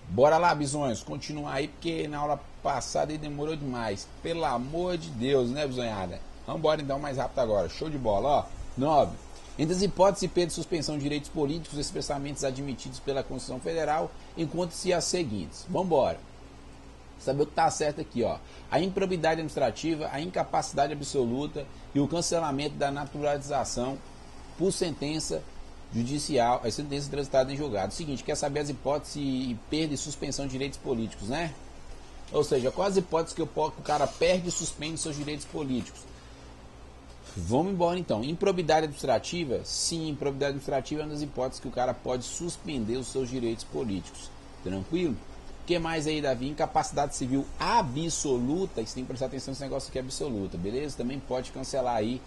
Bora lá, bisonhos, continuar aí, porque na aula passada ele demorou demais. Pelo amor de Deus, né, bisonhada? Vambora então mais rápido agora. Show de bola, ó. 9. Entre as hipóteses de suspensão de direitos políticos, os expressamentos admitidos pela Constituição Federal, encontram-se as seguintes. Vambora. Saber o que está certo aqui, ó. A improbidade administrativa, a incapacidade absoluta e o cancelamento da naturalização por sentença judicial, a sentença transitada em julgado. Seguinte, quer saber as hipóteses de perda e suspensão de direitos políticos, né? Ou seja, quais as hipóteses que o cara perde e suspende seus direitos políticos? Vamos embora então. Improbidade administrativa? Sim, improbidade administrativa é uma das hipóteses que o cara pode suspender os seus direitos políticos. Tranquilo? O que mais aí, Davi? Incapacidade civil absoluta. Você tem que prestar atenção nesse negócio aqui, absoluta, beleza? Também pode cancelar aí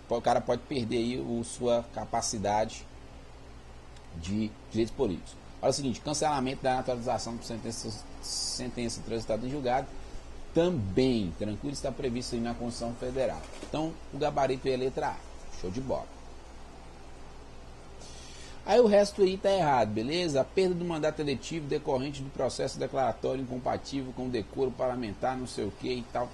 o cara pode perder aí sua capacidade de direitos políticos. Olha o seguinte, cancelamento da naturalização por sentença transitada em julgado também, tranquilo, está previsto aí na Constituição Federal. Então, o gabarito é a letra A. Show de bola. Aí o resto aí tá errado, beleza? A perda do mandato eletivo decorrente do processo declaratório incompatível com o decoro parlamentar, não sei o que e tal.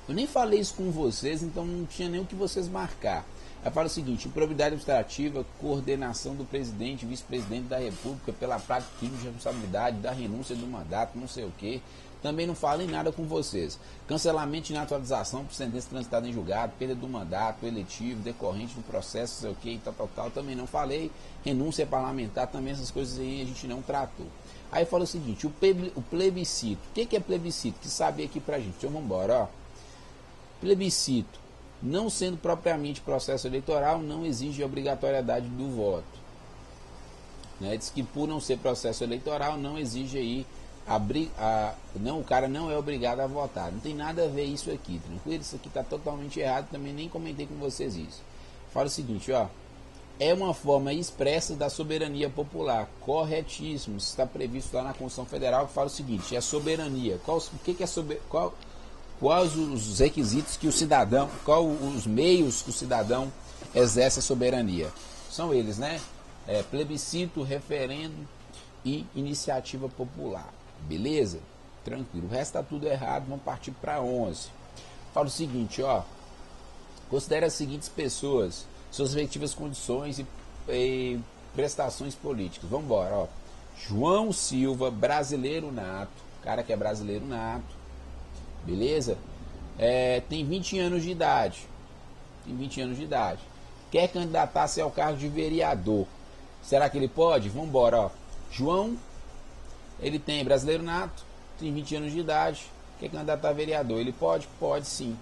Eu nem falei isso com vocês, então não tinha nem o que vocês marcar. Aí fala o seguinte, improbidade administrativa, coordenação do presidente e vice-presidente da República pela prática de crime de responsabilidade, da renúncia do mandato, não sei o que. Também não falei nada com vocês. Cancelamento de naturalização por sentença transitada em julgado, perda do mandato eletivo, decorrente do processo, não sei o que, e tal. Também não falei. Renúncia parlamentar, também essas coisas aí a gente não tratou. Aí fala o seguinte, o plebiscito. O que é plebiscito? Que sabe aqui pra gente. Então vamos embora, ó. Plebiscito, não sendo propriamente processo eleitoral, não exige obrigatoriedade do voto. Né? Diz que por não ser processo eleitoral, não exige aí, o cara não é obrigado a votar. Não tem nada a ver isso aqui, tranquilo? Isso aqui está totalmente errado, também nem comentei com vocês isso. Fala o seguinte, ó. É uma forma expressa da soberania popular. Corretíssimo. Isso está previsto lá na Constituição Federal, que fala o seguinte, é soberania. Quais os requisitos que o cidadão, quais os meios que o cidadão exerce a soberania? São eles, né? Plebiscito, referendo e iniciativa popular. Beleza? Tranquilo. O resto está tudo errado, vamos partir para 11. Fala o seguinte, ó. Considere as seguintes pessoas, suas respectivas condições e prestações políticas. Vamos embora, ó. João Silva, brasileiro nato. Cara que é brasileiro nato. Beleza? Tem 20 anos de idade. Quer candidatar-se ao cargo de vereador. Será que ele pode? Vamos embora, ó. João, ele tem brasileiro nato, tem 20 anos de idade, quer candidatar a vereador. Ele pode? Pode sim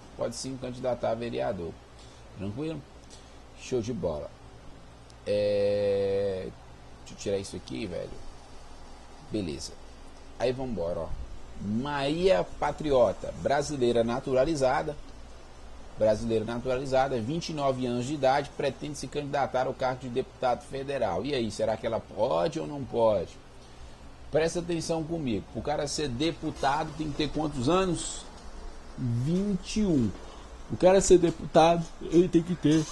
candidatar a vereador. Tranquilo? Show de bola. Deixa eu tirar isso aqui, velho. Beleza. Aí vamos embora, ó. Maria Patriota, brasileira naturalizada, 29 anos de idade, pretende se candidatar ao cargo de deputado federal. E aí, será que ela pode ou não pode? Presta atenção comigo. O cara ser deputado tem que ter quantos anos? 21. O cara ser deputado, ele tem que ter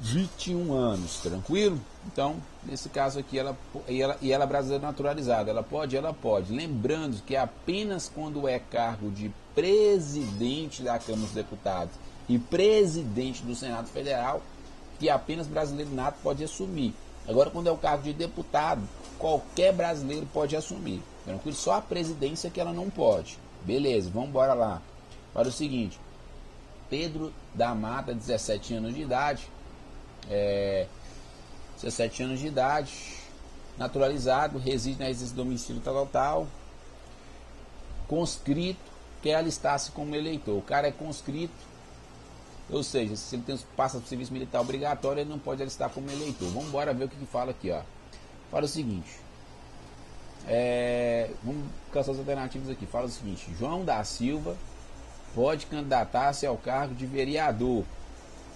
21 anos, tranquilo? Então, nesse caso aqui, ela é brasileira naturalizada. Ela pode? Ela pode. Lembrando que apenas quando é cargo de presidente da Câmara dos Deputados e presidente do Senado Federal, que apenas brasileiro nato pode assumir. Agora, quando é o cargo de deputado, qualquer brasileiro pode assumir. Tranquilo? Só a presidência que ela não pode. Beleza, vamos embora lá. Para o seguinte, Pedro da Mata, 17 anos de idade, 17 anos de idade, naturalizado, reside na residência do domicílio tal, conscrito, quer alistar-se como eleitor. O cara é conscrito, ou seja, se ele passa por serviço militar obrigatório, ele não pode alistar como eleitor. Vamos embora ver o que fala aqui, ó. Fala o seguinte, vamos caçar as alternativas aqui. Fala o seguinte, João da Silva pode candidatar-se ao cargo de vereador.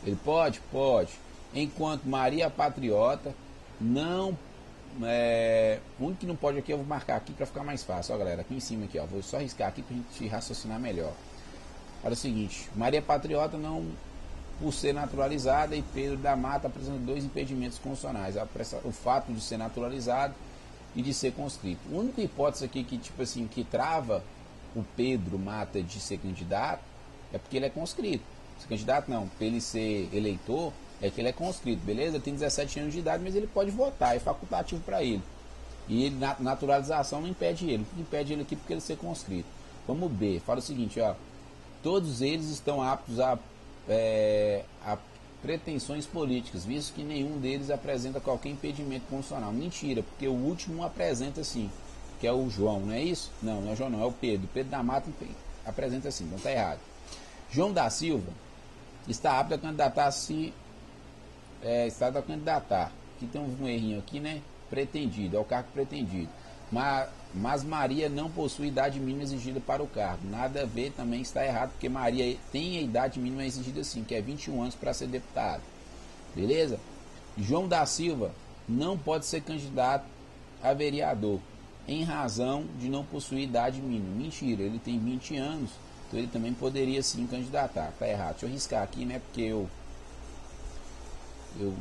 Ele pode? Pode. Enquanto Maria Patriota não... o único que não pode aqui, eu vou marcar aqui para ficar mais fácil, ó galera, aqui em cima aqui, ó, vou só riscar aqui para a gente raciocinar melhor. Olha o seguinte, Maria Patriota por ser naturalizada, e Pedro da Mata apresenta 2 impedimentos constitucionais: o fato de ser naturalizado e de ser conscrito. A única hipótese aqui que, tipo assim, que trava o Pedro Mata de ser candidato é porque ele é conscrito. Ser candidato não, para ele ser eleitor, é que ele é conscrito, beleza? Ele tem 17 anos de idade, mas ele pode votar, é facultativo para ele. E ele, naturalização não impede ele. Impede ele aqui porque ele ser conscrito. Vamos B, fala o seguinte, ó. Todos eles estão aptos a pretensões políticas, visto que nenhum deles apresenta qualquer impedimento constitucional. Mentira, porque o último apresenta sim, que é o João, não é isso? Não, não é o João não, é o Pedro. Pedro da Mata apresenta assim, então tá errado. João da Silva está apto a candidatar-se, está apto a candidatar. Aqui tem um errinho aqui, né? Pretendido, é o cargo pretendido. Mas Maria não possui idade mínima exigida para o cargo. Nada a ver, também está errado, porque Maria tem a idade mínima exigida sim, que é 21 anos para ser deputado. Beleza? João da Silva não pode ser candidato a vereador, em razão de não possuir idade mínima. Mentira, ele tem 20 anos, então ele também poderia sim candidatar. Tá errado. Deixa eu riscar aqui, né? Porque eu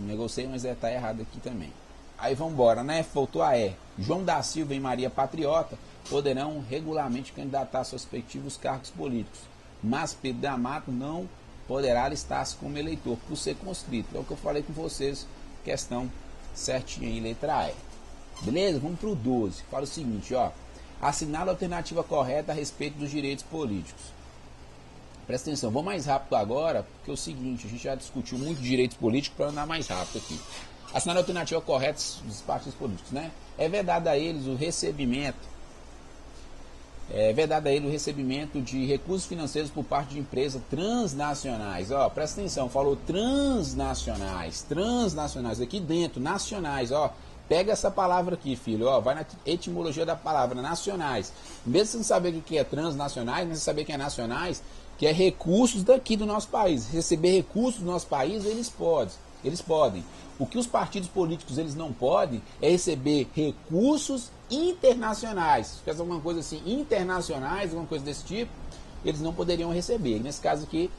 negociei, mas tá errado aqui também. Aí vamos embora, né? Faltou a E. João da Silva e Maria Patriota poderão regularmente candidatar a seus respectivos cargos políticos, mas Pedro da Mata não poderá alistar-se como eleitor por ser conscrito. É o que eu falei com vocês, questão certinha aí, letra E. Beleza? Vamos para o 12. Fala o seguinte, ó. Assinala a alternativa correta a respeito dos direitos políticos. Presta atenção, vou mais rápido agora, porque é o seguinte, a gente já discutiu muito direitos políticos para andar mais rápido aqui. Assinar a alternativa correta dos partidos políticos, né? É vedado a eles o recebimento de recursos financeiros por parte de empresas transnacionais. Ó, presta atenção, falou transnacionais, aqui dentro, nacionais, ó. Pega essa palavra aqui, filho, ó, vai na etimologia da palavra, nacionais. Mesmo sem saber o que é transnacionais, mas saber que é nacionais, que é recursos daqui do nosso país. Receber recursos do nosso país, eles podem. O que os partidos políticos eles não podem é receber recursos internacionais. Se faz alguma coisa assim, internacionais, alguma coisa desse tipo, eles não poderiam receber. Nesse caso aqui,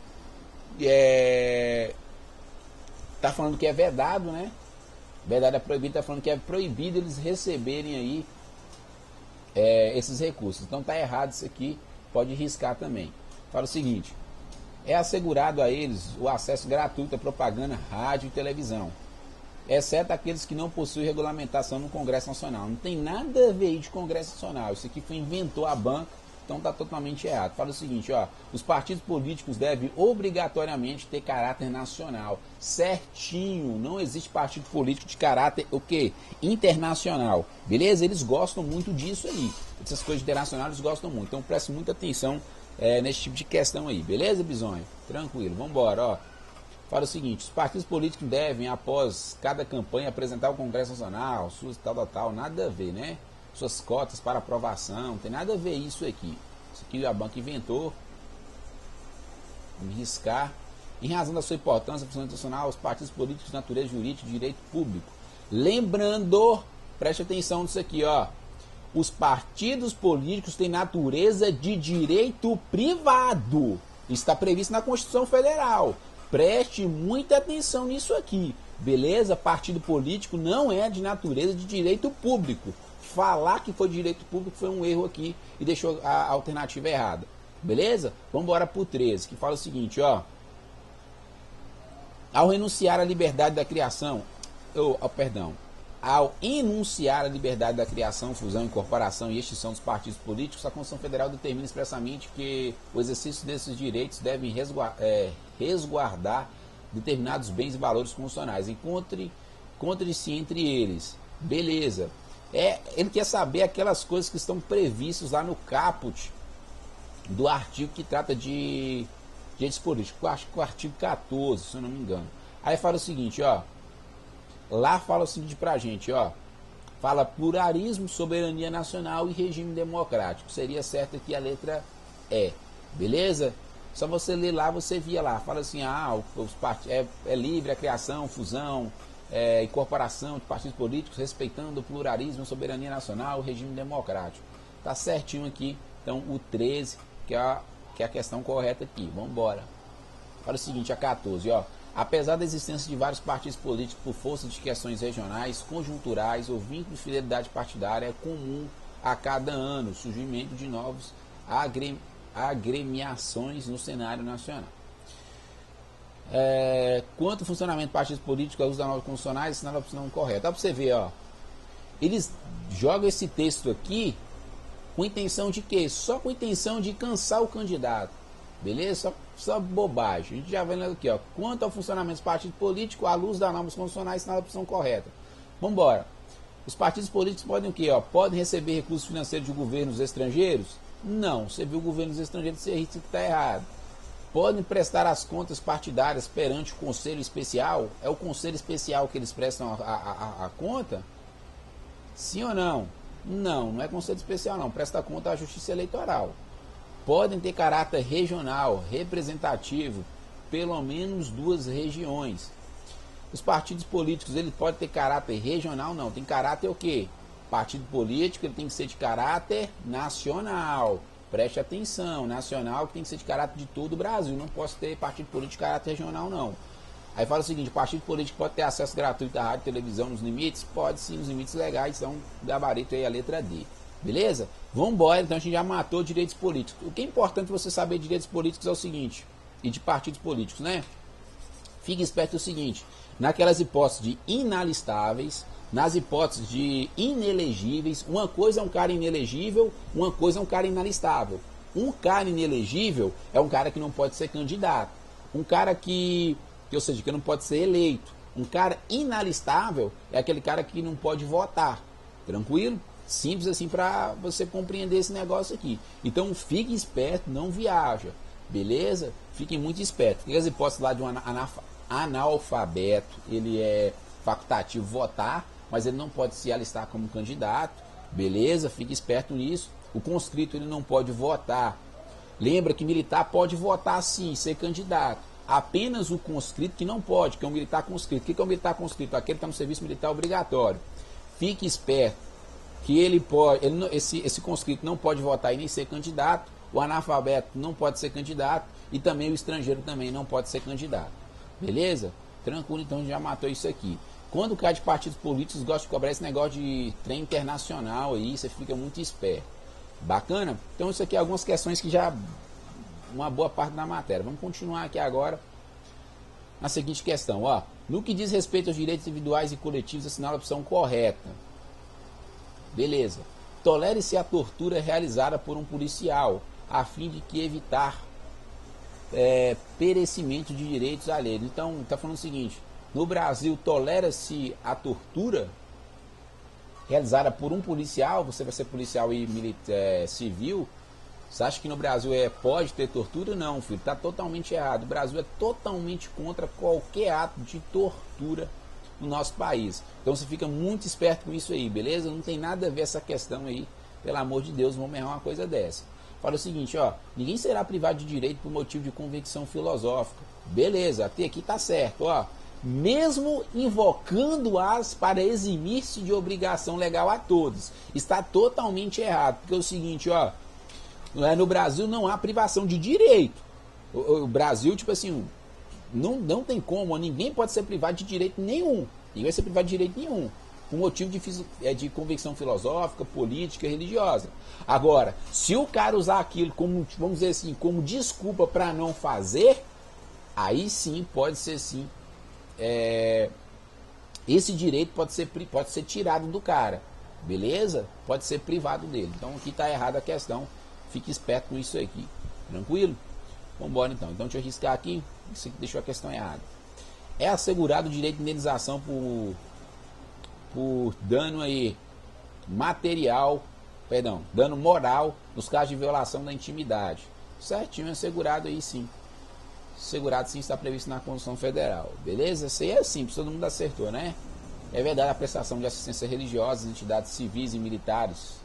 tá falando que é vedado, né? Vedado é proibido, tá falando que é proibido eles receberem aí esses recursos. Então tá errado isso aqui, pode riscar também. Fala o seguinte, é assegurado a eles o acesso gratuito à propaganda, rádio e televisão, exceto aqueles que não possuem regulamentação no Congresso Nacional. Não tem nada a ver de Congresso Nacional. Isso aqui inventou a banca, então está totalmente errado. Fala o seguinte, ó, os partidos políticos devem obrigatoriamente ter caráter nacional. Certinho, não existe partido político de caráter, o quê? Internacional. Beleza? Eles gostam muito disso aí. Essas coisas internacionais eles gostam muito. Então preste muita atenção nesse tipo de questão aí. Beleza, Bisonho? Tranquilo, vamos embora, ó. Fala o seguinte, os partidos políticos devem, após cada campanha, apresentar ao Congresso Nacional, suas tal, nada a ver, né? Suas cotas para aprovação, não tem nada a ver isso aqui. Isso aqui a banca inventou. Vamos riscar. Em razão da sua importância para o nacional, os partidos políticos de natureza jurídica de direito público. Lembrando, preste atenção nisso aqui, ó. Os partidos políticos têm natureza de direito privado. Isso está previsto na Constituição Federal. Preste muita atenção nisso aqui, beleza? Partido político não é de natureza de direito público. Falar que foi de direito público foi um erro aqui e deixou a alternativa errada, beleza? Vamos embora para o 13, que fala o seguinte, ó. Ao renunciar à liberdade da criação, ao enunciar a liberdade da criação, fusão, incorporação e extinção dos partidos políticos, a Constituição Federal determina expressamente que o exercício desses direitos deve resguardar determinados bens e valores constitucionais. Encontre-se entre eles. Beleza. Ele quer saber aquelas coisas que estão previstas lá no caput do artigo que trata de direitos políticos. Eu acho que o artigo 14, se eu não me engano. Aí fala o seguinte, ó. Lá fala o seguinte pra gente, ó. Fala pluralismo, soberania nacional e regime democrático. Seria certo aqui a letra E. Beleza? Só você ler lá, você via lá. Fala assim, é livre a criação, fusão, incorporação de partidos políticos, respeitando o pluralismo, soberania nacional e regime democrático. Tá certinho aqui. Então, o 13, que é a questão correta aqui. Vamos embora. Fala o seguinte, a 14, ó. Apesar da existência de vários partidos políticos por força de questões regionais, conjunturais ou vínculo de fidelidade partidária, é comum a cada ano o surgimento de novos agremiações no cenário nacional. Quanto ao funcionamento de partidos políticos, a uso das normas constitucionais, assinala a opção correta. Dá para você ver, ó. Eles jogam esse texto aqui com intenção de quê? Só com intenção de cansar o candidato. Beleza? Só bobagem. A gente já vê aqui, ó. Quanto ao funcionamento dos partidos políticos, à luz das normas constitucionais, assinala a opção correta. Vamos embora. Os partidos políticos podem o quê? Ó? Podem receber recursos financeiros de governos estrangeiros? Não. Você viu governos estrangeiros, você disse que está errado. Podem prestar as contas partidárias perante o Conselho Especial? É o Conselho Especial que eles prestam a conta? Sim ou não? Não, não é Conselho Especial não. Presta conta à Justiça Eleitoral. Podem ter caráter regional, representativo, pelo menos 2 regiões. Os partidos políticos, ele pode ter caráter regional? Não. Tem caráter o quê? Partido político, ele tem que ser de caráter nacional. Preste atenção, nacional que tem que ser de caráter de todo o Brasil. Não posso ter partido político de caráter regional, não. Aí fala o seguinte, o partido político pode ter acesso gratuito à rádio e televisão nos limites? Pode sim, nos limites legais, então gabarito aí a letra D. Beleza? Vamos embora, então a gente já matou direitos políticos. O que é importante você saber de direitos políticos é o seguinte, e de partidos políticos, né? Fique esperto o seguinte, naquelas hipóteses de inalistáveis, nas hipóteses de inelegíveis, uma coisa é um cara inelegível, uma coisa é um cara inalistável. Um cara inelegível é um cara que não pode ser candidato. Um cara ou seja, que não pode ser eleito. Um cara inalistável é aquele cara que não pode votar. Tranquilo? Simples assim para você compreender esse negócio aqui. Então fique esperto, não viaja. Beleza? Fiquem muito espertos. Porque as hipóteses lá de um analfabeto, ele é facultativo votar, mas ele não pode se alistar como candidato. Beleza? Fique esperto nisso. O conscrito ele não pode votar. Lembra que militar pode votar sim, ser candidato. Apenas o conscrito que não pode, que é um militar conscrito. O que é um militar conscrito? Aquele que está no serviço militar obrigatório. Fique esperto que ele pode, esse conscrito não pode votar e nem ser candidato. O analfabeto não pode ser candidato e também o estrangeiro também não pode ser candidato. Beleza? Tranquilo, então já matou isso aqui. Quando cai de partidos políticos, gosta de cobrar esse negócio de trem internacional aí, você fica muito esperto. Bacana? Então isso aqui é algumas questões que já uma boa parte da matéria. Vamos continuar aqui agora na seguinte questão, ó. No que diz respeito aos direitos individuais e coletivos, assinala a opção correta. Beleza. Tolere-se a tortura realizada por um policial, a fim de que evitar perecimento de direitos alheios. Então, está falando o seguinte, no Brasil, tolera-se a tortura realizada por um policial, você vai ser policial e civil, você acha que no Brasil pode ter tortura? Não, filho, está totalmente errado. O Brasil é totalmente contra qualquer ato de tortura no nosso país. Então você fica muito esperto com isso aí, beleza? Não tem nada a ver essa questão aí, pelo amor de Deus, vamos errar uma coisa dessa. Fala o seguinte, ó, ninguém será privado de direito por motivo de convicção filosófica. Beleza, até aqui tá certo, ó. Mesmo invocando-as para eximir-se de obrigação legal a todos. Está totalmente errado, porque é o seguinte, ó, no Brasil não há privação de direito. O Brasil, tipo assim, não tem como, ninguém pode ser privado de direito nenhum. Ninguém vai ser privado de direito nenhum. Por motivo de convicção filosófica, política, religiosa. Agora, se o cara usar aquilo como, vamos dizer assim, como desculpa para não fazer, aí sim, pode ser sim. Esse direito pode ser tirado do cara. Beleza? Pode ser privado dele. Então aqui está errada a questão. Fique esperto com isso aqui. Tranquilo? Vamos embora então. Então deixa eu riscar aqui. Isso aqui deixou a questão errada. É assegurado o direito de indenização por dano aí material, dano moral nos casos de violação da intimidade. Certinho, é assegurado aí sim. Assegurado sim, está previsto na Constituição Federal. Beleza? Isso aí é simples, todo mundo acertou, né? É verdade a prestação de assistência religiosa às entidades civis e militares.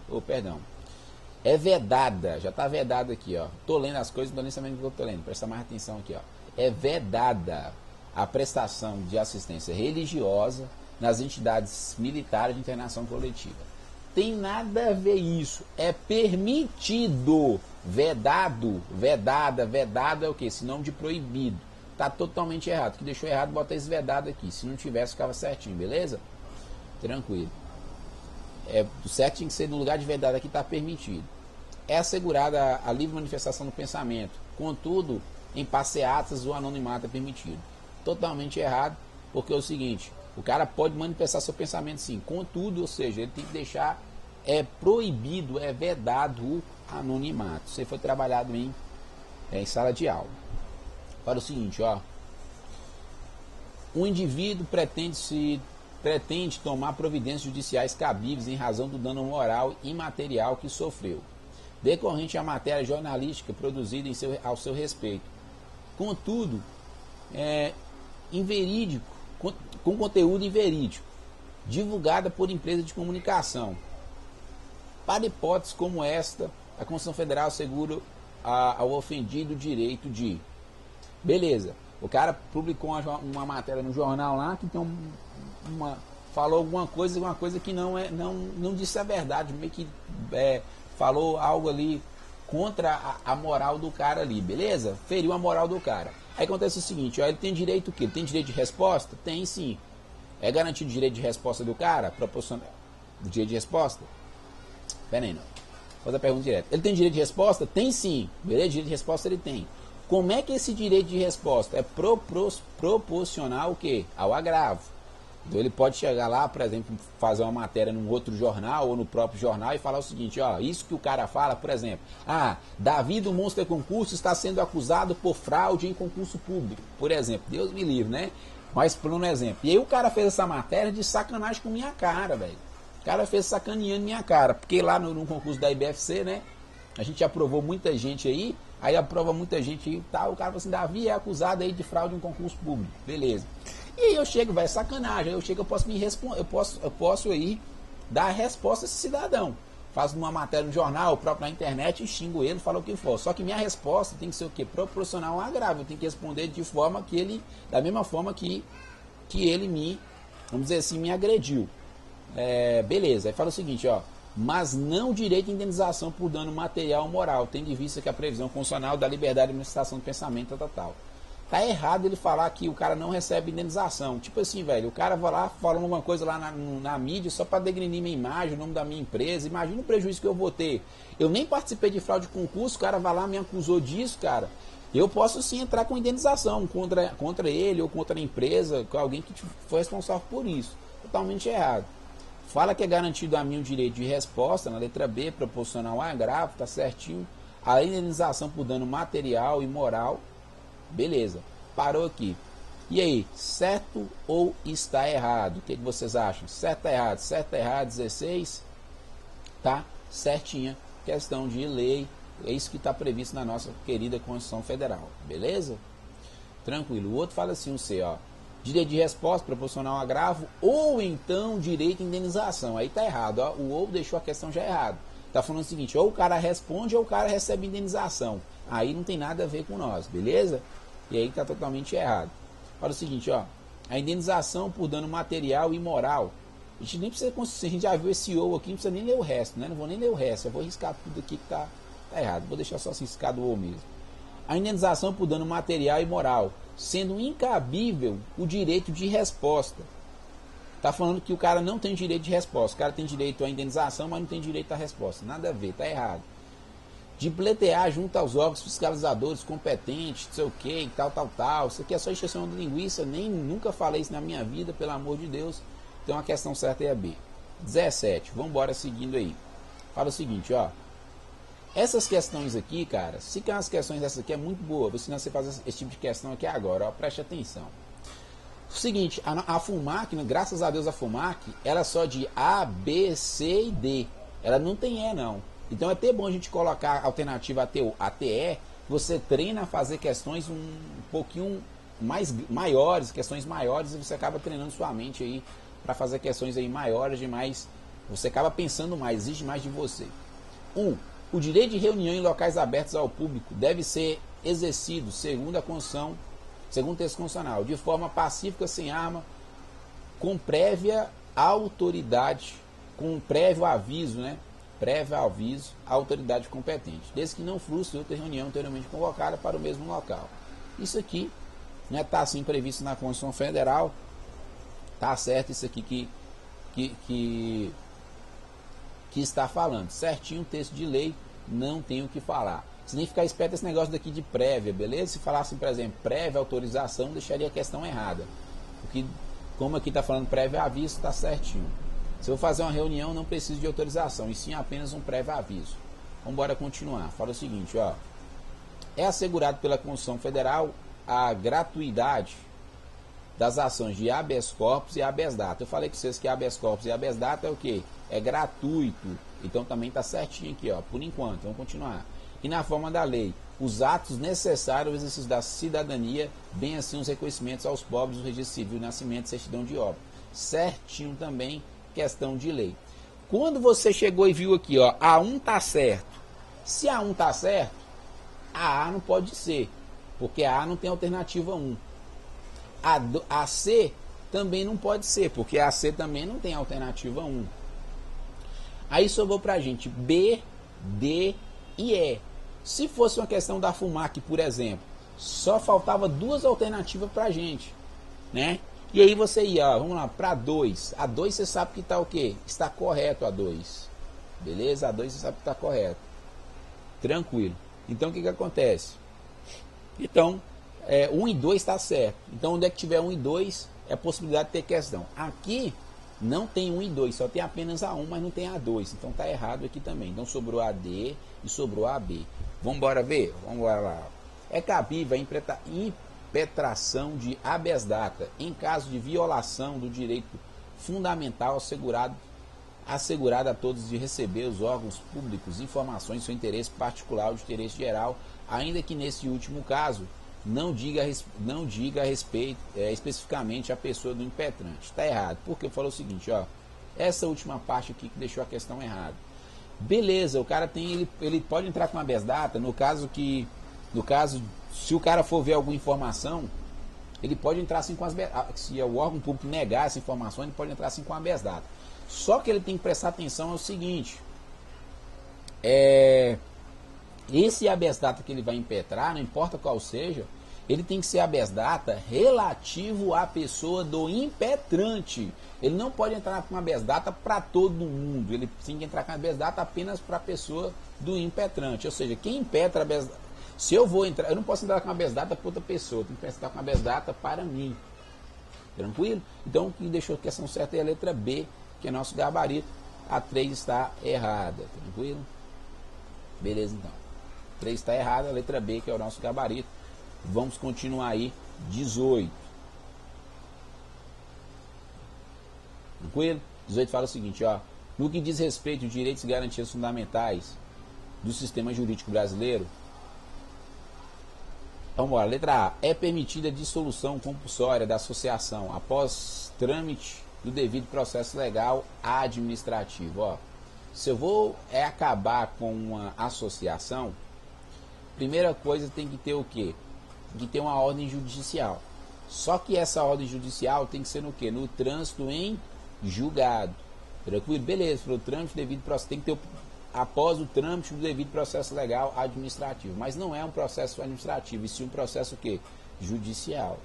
É vedada, já está vedado aqui, ó. Tô lendo as coisas, não tô nem sabendo o que eu tô lendo. Presta mais atenção aqui, ó. É vedada a prestação de assistência religiosa nas entidades militares de internação coletiva. Tem nada a ver isso. É permitido. Vedado é o quê? Sinônimo de proibido. tá totalmente errado. Que deixou errado, bota esse vedado aqui. Se não tivesse, ficava certinho, beleza? Tranquilo. O certo tinha que ser no lugar de vedado aqui, tá permitido. É assegurada a livre manifestação do pensamento. Contudo, em passeatas o anonimato é permitido. Totalmente errado, porque é o seguinte, o cara pode manifestar seu pensamento sim, contudo, ou seja, ele tem que deixar, é proibido, é vedado o anonimato. Isso aí foi trabalhado em sala de aula. Para o seguinte, ó, um indivíduo pretende tomar providências judiciais cabíveis em razão do dano moral e material que sofreu, decorrente à matéria jornalística produzida ao seu respeito. Contudo, inverídico, com conteúdo inverídico, divulgada por empresa de comunicação. Para hipóteses como esta, a Constituição Federal assegura ao ofendido o direito de... Beleza, o cara publicou uma matéria no jornal lá que tem falou alguma coisa que não disse a verdade, meio que falou algo ali contra a moral do cara ali, beleza? Feriu a moral do cara. Aí acontece o seguinte, ó, ele tem direito o quê? Ele tem direito de resposta? Tem sim. É garantido o direito de resposta do cara? Proporcional o direito de resposta? Pera aí, não. Vou fazer a pergunta direta. Ele tem direito de resposta? Tem sim. Beleza? Direito de resposta ele tem. Como é que esse direito de resposta é proporcional o quê? Ao agravo. Então ele pode chegar lá, por exemplo, fazer uma matéria num outro jornal ou no próprio jornal e falar o seguinte, ó, isso que o cara fala, por exemplo, Davi do Monster Concurso está sendo acusado por fraude em concurso público, por exemplo, Deus me livre, né? Mas por um exemplo. E aí o cara fez essa matéria de sacanagem com minha cara, velho. O cara fez sacaneando minha cara, porque lá no concurso da IBFC, né, a gente aprovou muita gente aí aprova muita gente e tal, o cara falou assim, Davi é acusado aí de fraude em concurso público, beleza. E aí eu chego, vai sacanagem, eu posso me responder, eu posso aí dar a resposta a esse cidadão. Faço uma matéria no jornal, próprio na internet, e xingo ele, falo o que for. Só que minha resposta tem que ser o quê? Proporcional ao agravo. Eu tenho que responder de forma que ele, da mesma forma que ele me, vamos dizer assim, me agrediu. Beleza, aí fala o seguinte, ó, mas não direito à indenização por dano material ou moral, tendo em vista que a previsão constitucional da liberdade de manifestação do pensamento tal. Tá errado ele falar que o cara não recebe indenização. Tipo assim, velho, o cara vai lá falando uma coisa lá na mídia só para degrinir minha imagem, o nome da minha empresa. Imagina o prejuízo que eu vou ter. Eu nem participei de fraude de concurso, o cara vai lá me acusou disso, cara. Eu posso sim entrar com indenização contra ele ou contra a empresa, com alguém que foi responsável por isso. Totalmente errado. Fala que é garantido a mim o direito de resposta, na letra B, proporcional ao agravo, tá certinho. A indenização por dano material e moral. Beleza, parou aqui. E aí, certo ou está errado? O que vocês acham? Certo ou errado? Certo ou errado, 16? Tá certinha. Questão de lei. É isso que está previsto na nossa querida Constituição Federal. Beleza? Tranquilo. O outro fala assim, o C, ó. Direito de resposta, proporcional ao agravo, ou então direito à indenização. Aí tá errado, ó. O ou deixou a questão já errado. Tá falando o seguinte, ou o cara responde ou o cara recebe indenização. Aí não tem nada a ver com nós, beleza? E aí está totalmente errado. Olha o seguinte, ó, a indenização por dano material e moral. A gente nem precisa, a gente já viu esse ou aqui, não precisa nem ler o resto, né? Não vou nem ler o resto, eu vou riscar tudo aqui que tá errado. Vou deixar só assim, riscado o ou mesmo. A indenização por dano material e moral, sendo incabível o direito de resposta. Está falando que o cara não tem direito de resposta. O cara tem direito à indenização, mas não tem direito à resposta. Nada a ver, está errado. De pleitear junto aos órgãos fiscalizadores competentes, não sei o que, e tal. Isso aqui é só extensão de linguiça, nunca falei isso na minha vida, pelo amor de Deus. Então a questão certa é a B. 17, vamos embora seguindo aí. Fala o seguinte, ó. Essas questões aqui, cara, se que umas questões dessas aqui é muito boa, você fazer esse tipo de questão aqui agora, ó, preste atenção. O seguinte, a FUMAC, né, graças a Deus a FUMAC, ela é só de A, B, C e D. Ela não tem E, não. Então é até bom a gente colocar a alternativa ATE, você treina a fazer questões um pouquinho maiores, questões maiores, e você acaba treinando sua mente aí para fazer questões aí maiores, você acaba pensando mais, exige mais de você. 1. O direito de reunião em locais abertos ao público deve ser exercido, segundo a Constituição, segundo o texto constitucional, de forma pacífica, sem arma, com prévia autoridade, com prévio aviso, né? Prévio aviso à autoridade competente, desde que não frustre outra reunião anteriormente convocada para o mesmo local. Isso aqui não está assim previsto na Constituição Federal. Tá certo isso aqui que está falando. Certinho o texto de lei, não tem o que falar. Você nem ficar esperto esse negócio daqui de prévia, beleza? Se falasse, por exemplo, prévia autorização, deixaria a questão errada. Porque, como aqui está falando prévio aviso, está certinho. Se eu fazer uma reunião, não preciso de autorização, e sim apenas um prévio aviso. Vamos embora continuar. Fala o seguinte, ó. É assegurado pela Constituição Federal a gratuidade das ações de habeas corpus e habeas data. Eu falei com vocês que habeas corpus e habeas data é o quê? É gratuito. Então também está certinho aqui, ó, por enquanto. Vamos continuar. E na forma da lei, os atos necessários ao exercício da cidadania, bem assim os reconhecimentos aos pobres do registro civil, nascimento e certidão de óbito. Certinho também, questão de lei. Quando você chegou e viu aqui, ó, A1 está certo. Se A1 está certo, a A não pode ser, porque a A não tem alternativa 1. A C também não pode ser, porque a C também não tem alternativa 1. Aí sobrou pra gente B, D e E. Se fosse uma questão da FUMAC, por exemplo, só faltava duas alternativas pra gente, né? E aí você ia, ó, vamos lá, para 2. A 2 você sabe que está o quê? Está correto a 2. Beleza? A 2 você sabe que está correto. Tranquilo. Então o que acontece? Então, 1 e 2 está certo. Então onde é que tiver 1 e 2 é possibilidade de ter questão. Aqui não tem 1 e 2, só tem apenas A1, mas não tem A2. Então está errado aqui também. Então sobrou AD e sobrou AB. Vamos embora ver? Vamos embora lá. É cabível a impetração de habeas data em caso de violação do direito fundamental assegurado a todos de receber os órgãos públicos informações de seu interesse particular ou de interesse geral, ainda que nesse último caso não diga a respeito especificamente a pessoa do impetrante. Está errado, porque eu falo o seguinte, ó, essa última parte aqui que deixou a questão errada. Beleza, o cara tem, ele pode entrar com habeas data no caso, se o cara for ver alguma informação, ele pode entrar assim com as, se o órgão público negar essa informação, ele pode entrar assim com habeas data. Só que ele tem que prestar atenção ao seguinte, esse habeas data que ele vai impetrar, não importa qual seja, ele tem que ser habeas data relativo à pessoa do impetrante. Ele não pode entrar com habeas data para todo mundo, ele tem que entrar com habeas data apenas para a pessoa do impetrante. Ou seja, quem impetra habeas data, se eu vou entrar, eu não posso entrar com habeas data para outra pessoa, eu tenho que entrar com habeas data para mim. Tranquilo? Então o que deixou a questão certa é a letra B, que é nosso gabarito. A 3 está errada. Tranquilo? Beleza, então. 3 está errada, a letra B, que é o nosso gabarito. Vamos continuar aí. 18. Tranquilo? 18 fala o seguinte, ó. No que diz respeito aos direitos e garantias fundamentais do sistema jurídico brasileiro, vamos lá, letra A. É permitida a dissolução compulsória da associação após trâmite do devido processo legal administrativo. Ó, se eu vou acabar com uma associação, primeira coisa tem que ter o quê? Tem que ter uma ordem judicial. Só que essa ordem judicial tem que ser no quê? No trânsito em julgado. Tranquilo? Beleza, para o trâmite devido processo, tem que ter após o trâmite do devido processo legal administrativo. Mas não é um processo administrativo, e sim um processo o quê? Judicial.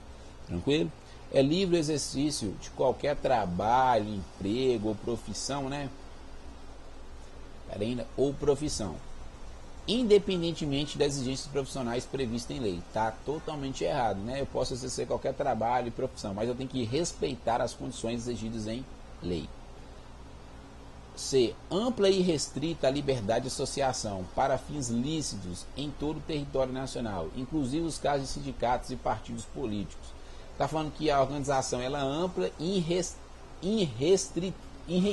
Tranquilo? É livre o exercício de qualquer trabalho, emprego ou profissão, né? Ou profissão, independentemente das exigências profissionais previstas em lei. Está totalmente errado, né? Eu posso exercer qualquer trabalho e profissão, mas eu tenho que respeitar as condições exigidas em lei. C. Ampla e restrita a liberdade de associação para fins lícitos em todo o território nacional, inclusive os casos de sindicatos e partidos políticos. Está falando que a organização ela é ampla e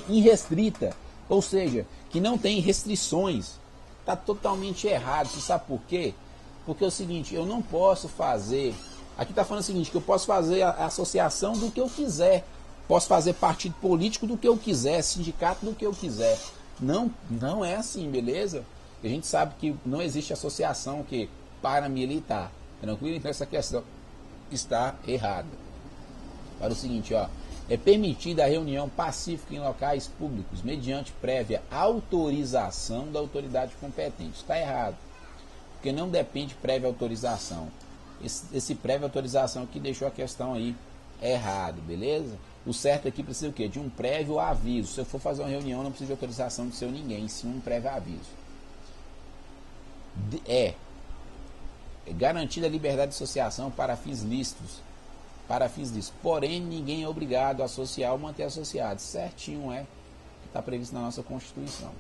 irrestrita, ou seja, que não tem restrições. Está totalmente errado. Você sabe por quê? Porque é o seguinte, eu não posso fazer, aqui está falando o seguinte, que eu posso fazer a associação do que eu quiser, posso fazer partido político do que eu quiser, sindicato do que eu quiser. Não é assim, beleza? A gente sabe que não existe associação que paramilitar, tranquilo? Então essa questão está errada. Para o seguinte, ó, é permitida a reunião pacífica em locais públicos mediante prévia autorização da autoridade competente. Está errado, porque não depende de prévia autorização. esse prévia autorização que deixou a questão aí errado, beleza? O certo aqui precisa o quê? De um prévio aviso. Se eu for fazer uma reunião, não precisa de autorização de seu ninguém, sim um prévio aviso. Garantida a liberdade de associação para fins lícitos. Porém, ninguém é obrigado a associar ou manter associados. Certinho que está previsto na nossa Constituição.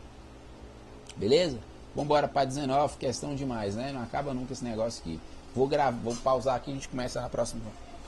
Beleza? Vamos embora para 19, questão demais, né? Não acaba nunca esse negócio aqui. Vou pausar aqui e a gente começa na próxima